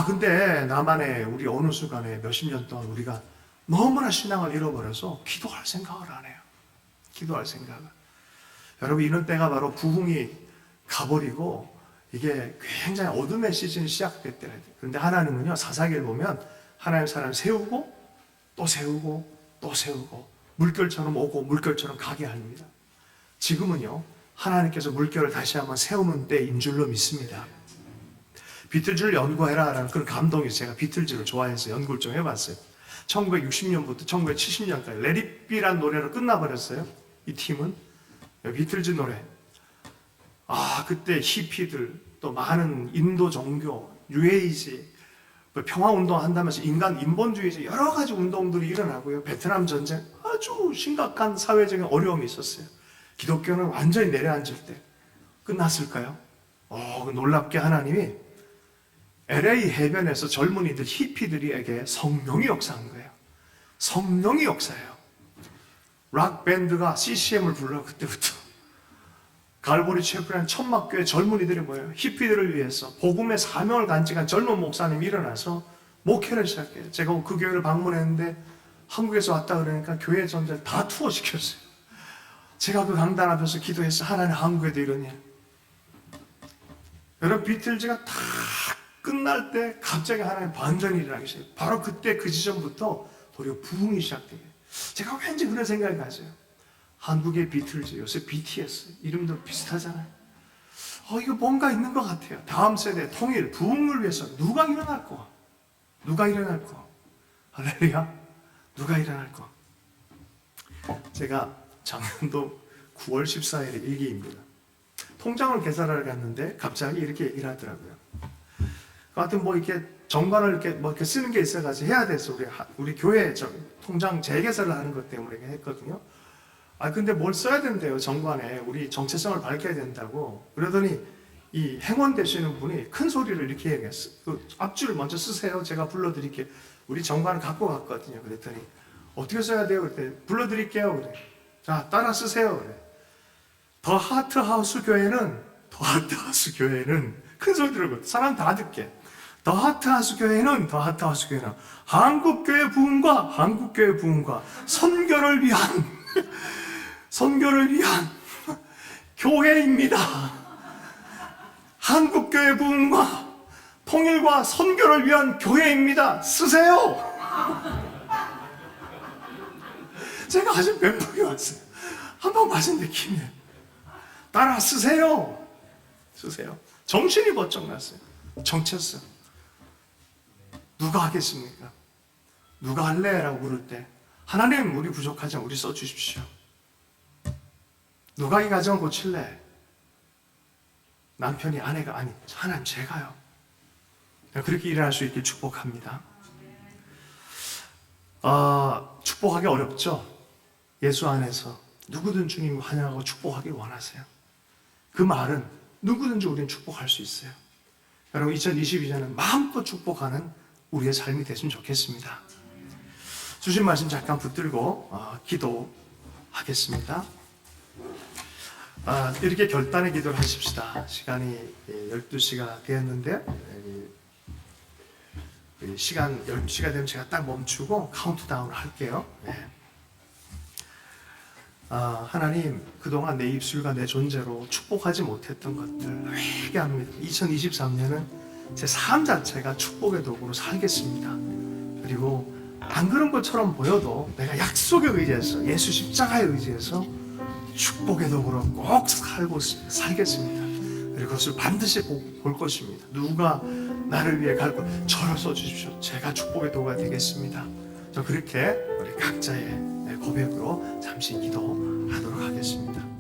근데 나만의 우리 어느 순간에 몇십 년 동안 우리가 너무나 신앙을 잃어버려서 기도할 생각을 안 해요. 기도할 생각을. 여러분 이런 때가 바로 부흥이 가버리고 이게 굉장히 어둠의 시즌이 시작될 때예요. 그런데 하나님은요 사사기를 보면 하나님 사람 세우고 또 세우고 또 세우고 물결처럼 오고 물결처럼 가게 합니다. 지금은요 하나님께서 물결을 다시 한번 세우는 때인 줄로 믿습니다. 비틀즈를 연구해라 라는 그런 감동이 제가 비틀즈를 좋아해서 연구를 좀 해봤어요. 1960년부터 1970년까지 레디비라는 노래로 끝나버렸어요. 이 팀은 비틀즈 노래. 그때 히피들 또 많은 인도 종교, 뉴에이지, 평화운동 한다면서 인간 인본주의지 여러 가지 운동들이 일어나고요. 베트남 전쟁 아주 심각한 사회적인 어려움이 있었어요. 기독교는 완전히 내려앉을 때 끝났을까요? 놀랍게 하나님이 LA 해변에서 젊은이들 히피들에게 성령이 역사한 거예요. 성령이 역사예요. 락 밴드가 CCM을 불러 그때부터. 갈보리 채플이라는 천막교회 젊은이들이 모여요. 히피들을 위해서 복음의 사명을 간직한 젊은 목사님이 일어나서 목회를 시작해요. 제가 그 교회를 방문했는데 한국에서 왔다 그러니까 교회 전체를 다 투어시켰어요. 제가 그 강단 앞에서 기도해서 하나님 한국에도 이런 일. 여러분 비틀즈가 다 끝날 때 갑자기 하나님 반전이 일어나기 시작해요. 바로 그때 그 지점부터 도리어 부흥이 시작돼요. 제가 왠지 그런 생각이 가져요. 한국의 비틀즈, 요새 BTS 이름도 비슷하잖아요. 이거 뭔가 있는 것 같아요. 다음 세대 통일, 부흥을 위해서 누가 일어날 거? 누가 일어날 거? 할렐루야. 누가 일어날 거? 제가 작년도 9월 14일에 일기입니다. 통장을 계산하러 갔는데 갑자기 이렇게 얘기를 하더라고요. 하여튼 뭐 이렇게 정관을 이렇게 쓰는 게 있어가지고 해야 돼서 우리 교회 통장 재개설을 하는 것 때문에 했거든요. 근데 뭘 써야 된대요, 정관에. 우리 정체성을 밝혀야 된다고. 그러더니 이 행원 되시는 분이 큰 소리를 이렇게 얘기했어요. 그 앞줄을 먼저 쓰세요. 제가 불러드릴게요. 우리 정관을 갖고 갔거든요. 그랬더니 어떻게 써야 돼요? 그랬더니 불러드릴게요. 그래. 자, 따라 쓰세요. 그래. 더 하트하우스 교회는 큰 소리 들고 사람 다 듣게. 더 하트하우스 교회는 한국교회 부흥과 선교를 위한 교회입니다. 한국교회 부흥과 통일과 선교를 위한 교회입니다. 쓰세요. 제가 아주 멘붕이 왔어요. 한번 맞은 느낌이에요. 따라 쓰세요. 정신이 번쩍 났어요. 정체성. 누가 하겠습니까? 누가 할래? 라고 물을 때 하나님, 우리 부족하지만 우리 써주십시오. 누가 이 가정을 고칠래? 남편이, 아내가, 아니, 하나님 제가요. 그렇게 일어날 수 있길 축복합니다. 축복하기 어렵죠? 예수 안에서 누구든 주님 환영하고 축복하길 원하세요. 그 말은 누구든지 우리는 축복할 수 있어요. 여러분, 2022년은 마음껏 축복하는 우리의 삶이 됐으면 좋겠습니다. 주신 말씀 잠깐 붙들고 기도하겠습니다. 이렇게 결단의 기도를 하십시다. 시간이 12시가 되었는데 시간 12시가 되면 제가 딱 멈추고 카운트다운을 할게요. 네. 하나님, 그동안 내 입술과 내 존재로 축복하지 못했던 것들 회개합니다. 2023년은 제 삶 자체가 축복의 도구로 살겠습니다. 그리고 안 그런 것처럼 보여도 내가 약속에 의지해서, 예수 십자가에 의지해서 축복의 도구로 꼭 살겠습니다. 그리고 그것을 반드시 볼 것입니다. 누가 나를 위해 갈 것, 저를 써주십시오. 제가 축복의 도구가 되겠습니다. 저 그렇게 우리 각자의 고백으로 잠시 기도하도록 하겠습니다.